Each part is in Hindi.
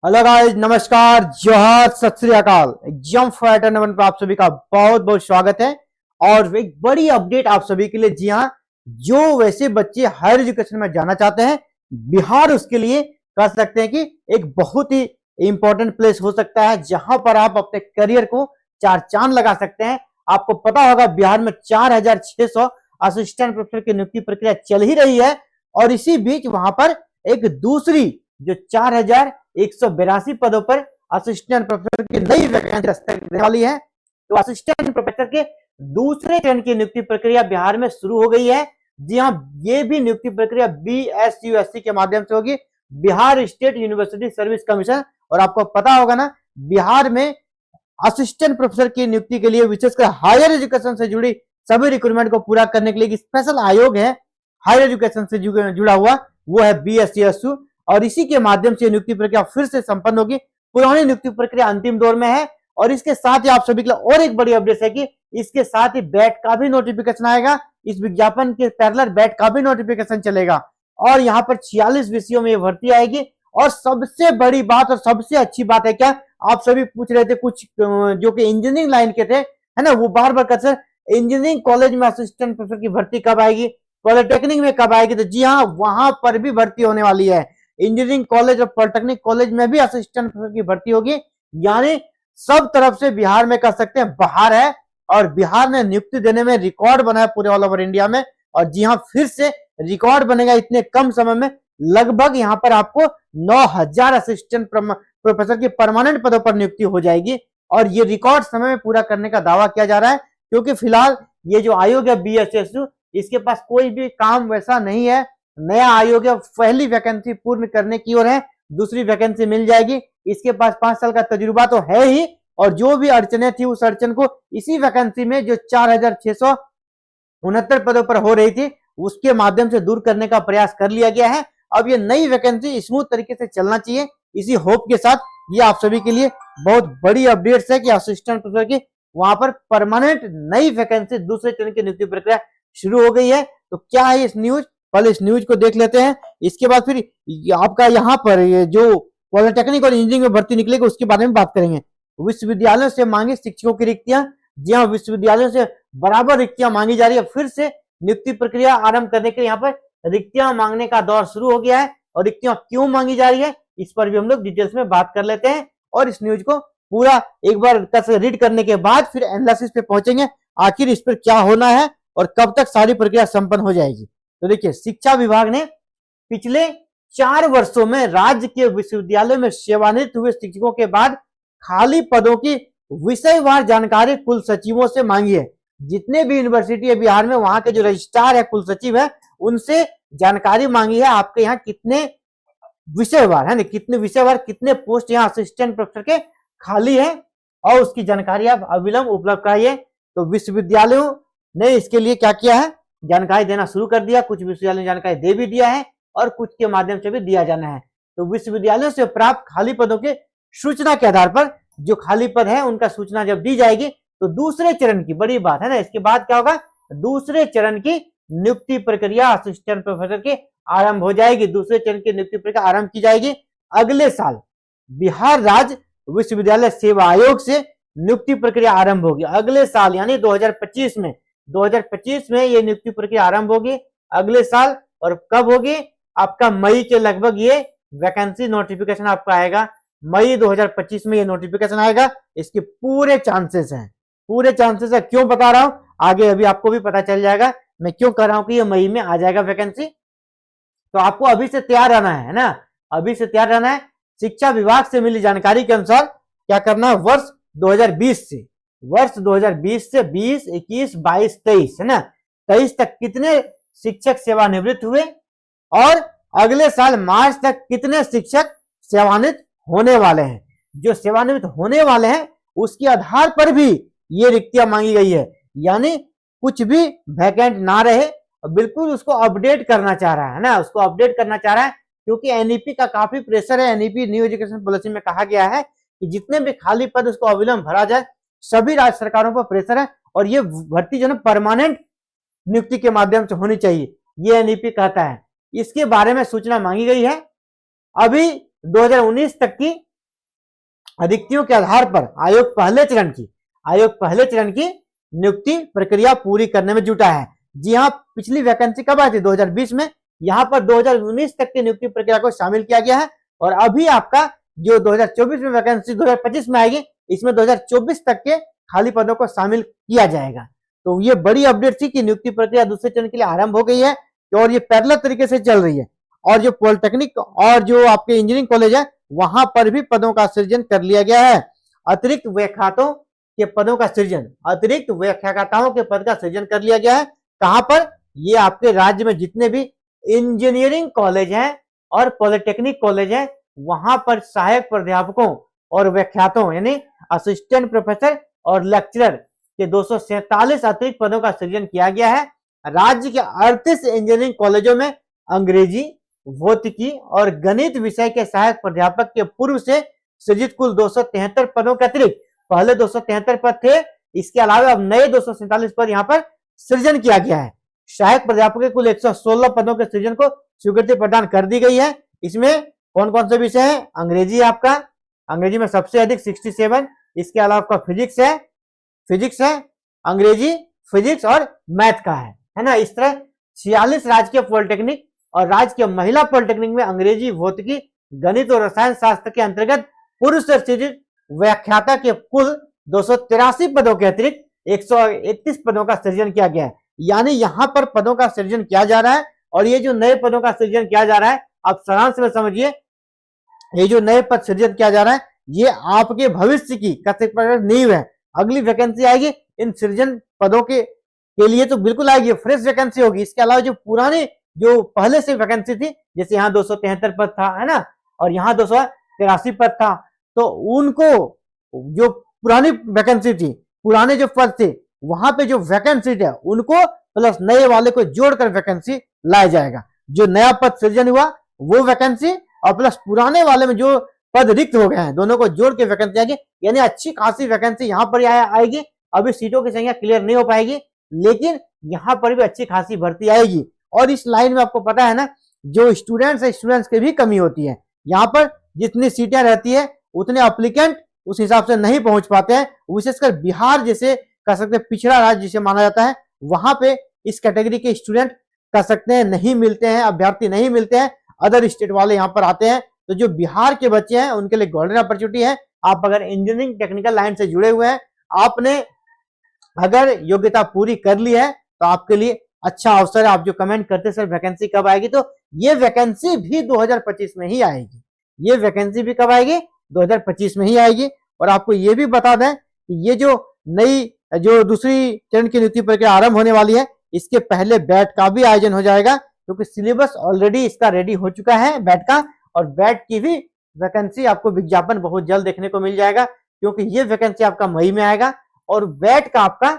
हेलो गाइस, नमस्कार, जोहार, सत श्री अकाल। एग्जाम फाइटर नंबर पर आप सभी का बहुत बहुत स्वागत है। और एक बड़ी अपडेट आप सभी के लिए। जी हाँ, जो वैसे बच्चे हायर एजुकेशन में जाना चाहते हैं, बिहार उसके लिए कह सकते हैं कि एक बहुत ही इंपॉर्टेंट प्लेस हो सकता है, जहां पर आप अपने करियर को चार चांद लगा सकते हैं। आपको पता होगा बिहार में 4600 असिस्टेंट प्रोफेसर की नियुक्ति प्रक्रिया चल ही रही है, और इसी बीच वहां पर एक दूसरी जो 4182 पदों पर असिस्टेंट प्रोफेसर की नई वैकेंसी दस्तक देने वाली है। तो असिस्टेंट प्रोफेसर के दूसरे चरण की नियुक्ति प्रक्रिया बिहार में शुरू हो गई है। जी हाँ, ये भी नियुक्ति प्रक्रिया BSUSC के माध्यम से होगी, Bihar state university service commission. और आपको पता होगा ना, बिहार में असिस्टेंट प्रोफेसर की नियुक्ति के लिए विशेषकर हायर एजुकेशन से जुड़ी सभी रिक्रूटमेंट को पूरा करने के लिए एक स्पेशल आयोग है हायर एजुकेशन से जुड़ा हुआ, वो है BSUSC। और इसी के माध्यम से नियुक्ति प्रक्रिया फिर से संपन्न होगी। पुरानी नियुक्ति प्रक्रिया अंतिम दौर में है। और इसके साथ ही आप सभी के लिए और एक बड़ी अपडेट है कि इसके साथ ही बैट का भी नोटिफिकेशन आएगा। इस विज्ञापन के पैरेलल बैट का भी नोटिफिकेशन चलेगा, और यहाँ पर 46 विषयों में भर्ती आएगी। और सबसे बड़ी बात और सबसे अच्छी बात है क्या, आप सभी पूछ रहे थे कुछ जो कि इंजीनियरिंग लाइन के थे, है ना, वो बार बार कहते इंजीनियरिंग कॉलेज में असिस्टेंट प्रोफेसर की भर्ती कब आएगी, पॉलिटेक्निक में कब आएगी। तो जी हाँ, वहां पर भी भर्ती होने वाली है। इंजीनियरिंग कॉलेज और पॉलिटेक्निक कॉलेज में भी असिस्टेंट प्रोफेसर की भर्ती होगी। यानी सब तरफ से बिहार में कह सकते हैं बाहर है, और बिहार ने नियुक्ति देने में रिकॉर्ड बनाया पूरे ऑल ओवर इंडिया में। और जी हाँ, फिर से रिकॉर्ड बनेगा इतने कम समय में। लगभग यहाँ पर आपको 9000 असिस्टेंट प्रोफेसर की परमानेंट पदों पर नियुक्ति हो जाएगी, और ये रिकॉर्ड समय में पूरा करने का दावा किया जा रहा है। क्योंकि फिलहाल ये जो आयोग है BSUSC, इसके पास कोई भी काम वैसा नहीं है। नया आयोग है, पहली वैकेंसी पूर्ण करने की ओर है, दूसरी वैकेंसी मिल जाएगी। इसके पास 5 साल का तजुर्बा तो है ही, और जो भी अड़चने थी उस अड़चन को इसी वैकेंसी में जो 4669 पदों पर हो रही थी, उसके माध्यम से दूर करने का प्रयास कर लिया गया है। अब ये नई वैकेंसी स्मूथ तरीके से चलना चाहिए, इसी होप के साथ ये आप सभी के लिए बहुत बड़ी अपडेट्स है कि असिस्टेंट प्रोफेसर की वहां पर परमानेंट नई वैकेंसी दूसरे चरण की नियुक्ति प्रक्रिया शुरू हो गई है। तो क्या है इस न्यूज, पहले इस न्यूज को देख लेते हैं। इसके बाद फिर आपका यहाँ पर ये जो पॉलिटेक्निक और इंजीनियरिंग में भर्ती निकलेगी उसके बारे में बात करेंगे। विश्वविद्यालयों से मांगी शिक्षकों की रिक्तियां। जी हाँ, विश्वविद्यालयों से बराबर रिक्तियां मांगी जा रही है। फिर से नियुक्ति प्रक्रिया आरंभ करने के लिए यहाँ पर रिक्तियां मांगने का दौर शुरू हो गया है। और रिक्तियां क्यों मांगी जा रही है, इस पर भी हम लोग डिटेल्स में बात कर लेते हैं। और इस न्यूज को पूरा एक बार रीड करने के बाद फिर एनालिसिस पे पहुंचेंगे, आखिर इस पर क्या होना है और कब तक सारी प्रक्रिया संपन्न हो जाएगी। तो देखिए, शिक्षा विभाग ने पिछले 4 वर्षों में राज्य के विश्वविद्यालयों में सेवानिवृत्त हुए शिक्षकों के बाद खाली पदों की विषयवार जानकारी कुल सचिवों से मांगी है। जितने भी यूनिवर्सिटी है बिहार में, वहां के जो रजिस्ट्रार है, कुल सचिव है, उनसे जानकारी मांगी है आपके यहाँ कितने विषयवार है ना, कितने विषयवार कितने पोस्ट यहाँ असिस्टेंट प्रोफेसर के खाली है, और उसकी जानकारी आप अविलंब उपलब्ध कराइए। तो विश्वविद्यालयों ने इसके लिए क्या किया है, जानकारी देना शुरू कर दिया। कुछ विश्वविद्यालयों ने जानकारी दे भी दिया है, और कुछ के माध्यम से भी दिया जाना है। तो विश्वविद्यालयों से प्राप्त खाली पदों के सूचना के आधार पर जो खाली पद है उनका सूचना जब दी जाएगी, तो दूसरे चरण की बड़ी बात है ना, इसके बाद क्या होगा, दूसरे चरण की नियुक्ति प्रक्रिया असिस्टेंट प्रोफेसर की आरंभ हो जाएगी। दूसरे चरण की नियुक्ति प्रक्रिया आरंभ की जाएगी अगले साल। बिहार राज्य विश्वविद्यालय सेवा आयोग से नियुक्ति प्रक्रिया आरंभ होगी अगले साल, यानी 2025 में। 2025 में ये नियुक्ति प्रक्रिया आरंभ होगी अगले साल। और कब होगी, आपका मई के लगभग ये वैकेंसी नोटिफिकेशन आपका आएगा। मई 2025 में ये नोटिफिकेशन आएगा। इसके पूरे चांसेस हैं, पूरे चांसेस है। क्यों बता रहा हूं, आगे अभी आपको भी पता चल जाएगा मैं क्यों कह रहा हूं कि ये मई में आ जाएगा वैकेंसी। तो आपको अभी से तैयार रहना है ना, अभी से तैयार रहना है। शिक्षा विभाग से मिली जानकारी के अनुसार क्या करना है, वर्ष 2020 से 20 21 22 23 है ना, 23 तक कितने शिक्षक सेवानिवृत्त हुए, और अगले साल मार्च तक कितने शिक्षक सेवानिवृत्त होने वाले हैं। जो सेवानिवृत्त होने वाले हैं उसके आधार पर भी ये रिक्तियां मांगी गई है। यानी कुछ भी वैकेंट ना रहे, बिल्कुल उसको अपडेट करना चाह रहा है ना, उसको अपडेट करना चाह रहा है। क्योंकि एनईपी का काफी प्रेशर है। एनईपी न्यू एजुकेशन पॉलिसी में कहा गया है कि जितने भी खाली पद उसको अविलंब भरा जाए। सभी राज्य सरकारों पर प्रेशर है, और ये भर्ती जो है परमानेंट नियुक्ति के माध्यम से होनी चाहिए, ये एनईपी कहता है। इसके बारे में सूचना मांगी गई है। अभी 2019 तक की अधिकतियों के आधार पर आयोग पहले चरण की नियुक्ति प्रक्रिया पूरी करने में जुटा है। जी हाँ, पिछली वैकेंसी कब आई थी? 2020 में। यहाँ पर 2019 तक की नियुक्ति प्रक्रिया को शामिल किया गया है और अभी आपका जो 2024 में वैकेंसी 2025 में आएगी, इसमें 2024 तक के खाली पदों को शामिल किया जाएगा। तो ये बड़ी अपडेट थी कि नियुक्ति प्रक्रिया दूसरे चरण के लिए आरंभ हो गई है और ये पैरेलल तरीके से चल रही है। और जो पॉलिटेक्निक और जो आपके इंजीनियरिंग कॉलेज है वहां पर भी पदों का सृजन कर लिया गया है। अतिरिक्त व्याख्याताओं के पदों का सृजन, अतिरिक्त व्याख्याताओं के पद का सृजन कर लिया गया है। कहां पर? ये आपके राज्य में जितने भी इंजीनियरिंग कॉलेज हैं और पॉलिटेक्निक कॉलेज हैं वहां पर सहायक प्राध्यापकों और व्याख्याताओं यानी असिस्टेंट प्रोफेसर और लेक्चरर के 247 अतिरिक्त पदों का सृजन किया गया है। राज्य के 38 इंजीनियरिंग कॉलेजों में अंग्रेजी, भौतिकी और गणित विषय के सहायक प्राध्यापक के पूर्व से सृजित कुल 273 पदों के अतिरिक्त पहले 273 पद थे, इसके अलावा अब नए 247 पद यहाँ पर सृजन किया गया है। सहायक प्राध्यापक के कुल 116 पदों के सृजन को स्वीकृति प्रदान कर दी गई है। इसमें कौन कौन से विषय है? अंग्रेजी आपका, अंग्रेजी में सबसे अधिक 67, इसके अलावा आपका फिजिक्स है, अंग्रेजी, फिजिक्स और मैथ का है ना। इस तरह 46 राजकीय पॉलिटेक्निक और राजकीय महिला पॉलिटेक्निक में अंग्रेजी, भौतिकी, गणित और रसायन शास्त्र के अंतर्गत पुरुष से सृजित व्याख्याता के कुल 283 पदों के अतिरिक्त 131 पदों का सृजन किया गया है। यानी यहां पर पदों का सृजन किया जा रहा है और ये जो नए पदों का सृजन किया जा रहा है, आप सारांश में समझिए, ये जो नए पद सृजन किया जा रहा है ये आपके भविष्य की नींव है। अगली वैकेंसी आएगी इन सृजन पदों के लिए तो बिल्कुल आएगी, फ्रेश वैकेंसी होगी। इसके अलावा जो पुराने जो पहले से वैकेंसी थी, जैसे यहाँ 273 पद था, है ना, और यहाँ 283 पद था, तो उनको जो पुरानी वैकेंसी थी, पुराने जो पद थे वहां पे जो वैकेंसी थे उनको प्लस नए वाले को जोड़कर वैकेंसी लाया जाएगा। जो नया पद सृजन हुआ वो वैकेंसी और प्लस पुराने वाले में जो पद रिक्त हो गए हैं दोनों को जोड़ के वैकेंसी आएगी। यानी अच्छी खासी वैकेंसी यहाँ पर आएगी। अभी सीटों की संख्या क्लियर नहीं हो पाएगी लेकिन यहाँ पर भी अच्छी खासी भर्ती आएगी। और इस लाइन में आपको पता है ना, जो स्टूडेंट्स है स्टूडेंट्स की भी कमी होती है। यहाँ पर जितनी सीटें रहती है उतने एप्लीकेंट उस हिसाब से नहीं पहुंच पाते हैं। विशेषकर बिहार जैसे कह सकते हैं पिछड़ा राज्य जिसे माना जाता है, वहां पे इस कैटेगरी के स्टूडेंट कह सकते हैं नहीं मिलते हैं, अभ्यर्थी नहीं मिलते हैं। अदर स्टेट वाले यहाँ पर आते हैं। तो जो बिहार के बच्चे हैं उनके लिए गोल्डन अपॉर्चुनिटी है। आप अगर इंजीनियरिंग टेक्निकल लाइन से जुड़े हुए हैं, आपने अगर योग्यता पूरी कर ली है तो आपके लिए अच्छा अवसर है। आप जो कमेंट करते सर वैकेंसी कब आएगी, तो ये वैकेंसी भी 2025 में ही आएगी। ये वैकेंसी भी कब आएगी? 2025 में ही आएगी। और आपको ये भी बता दें कि ये जो नई जो दूसरी चरण की नियुक्ति प्रक्रिया आरंभ होने वाली है, इसके पहले बैट का भी आयोजन हो जाएगा क्योंकि सिलेबस ऑलरेडी इसका रेडी हो चुका है बैट का। और बैट की भी वैकेंसी आपको विज्ञापन बहुत जल्द देखने को मिल जाएगा क्योंकि ये वैकेंसी आपका मई में आएगा और बैट का आपका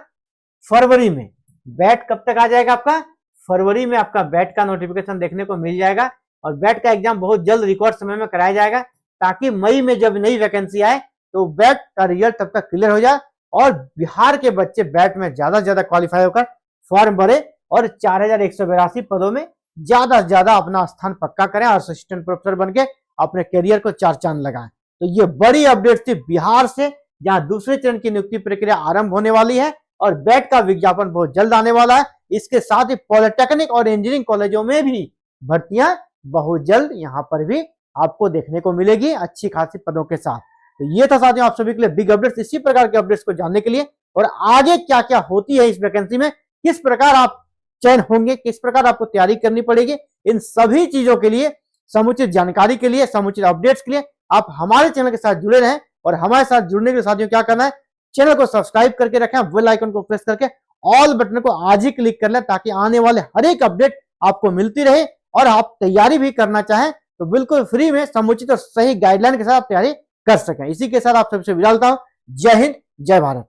फरवरी में। बैट कब तक आ जाएगा? आपका फरवरी में आपका बैट का नोटिफिकेशन देखने को मिल जाएगा। और बैट का एग्जाम बहुत जल्द रिकॉर्ड समय में कराया जाएगा ताकि मई में जब नई वैकेंसी आए तो बैट का रिजल्ट तब तक क्लियर हो जाए और बिहार के बच्चे बैट में ज्यादा से ज्यादा क्वालिफाई होकर फॉर्म भरे और 4182 पदों में ज्यादा से ज्यादा अपना स्थान पक्का करें और असिस्टेंट प्रोफेसर बनके अपने करियर को चार चांद लगाएं। तो ये बड़ी अपडेट थी बिहार से, जहां दूसरे चरण की नियुक्ति प्रक्रिया आरंभ होने वाली है और बैट का विज्ञापन बहुत जल्द आने वाला है। इसके साथ ही पॉलिटेक्निक और इंजीनियरिंग कॉलेजों में भी भर्तियां बहुत जल्द यहाँ पर भी आपको देखने को मिलेगी अच्छी खासी पदों के साथ। तो ये था साथियों आप सभी के लिए बिग अपडेट्स। इसी प्रकार के अपडेट्स को जानने के लिए और आगे क्या क्या होती है इस वैकेंसी में, किस प्रकार आप चयन होंगे, किस प्रकार आपको तैयारी करनी पड़ेगी, इन सभी चीजों के लिए समुचित जानकारी के लिए, समुचित अपडेट्स के लिए आप हमारे चैनल के साथ जुड़े रहें। और हमारे साथ जुड़ने के लिए साथियों क्या करना है, चैनल को सब्सक्राइब करके रखें, बेल आइकन को प्रेस करके ऑल बटन को आज ही क्लिक कर लें ताकि आने वाले हर एक अपडेट आपको मिलती रहे। और आप तैयारी भी करना चाहें तो बिल्कुल फ्री में समुचित और सही गाइडलाइन के साथ आप तैयारी कर सकें। इसी के साथ आप सबसे विदा लेता हूं। जय हिंद, जय भारत।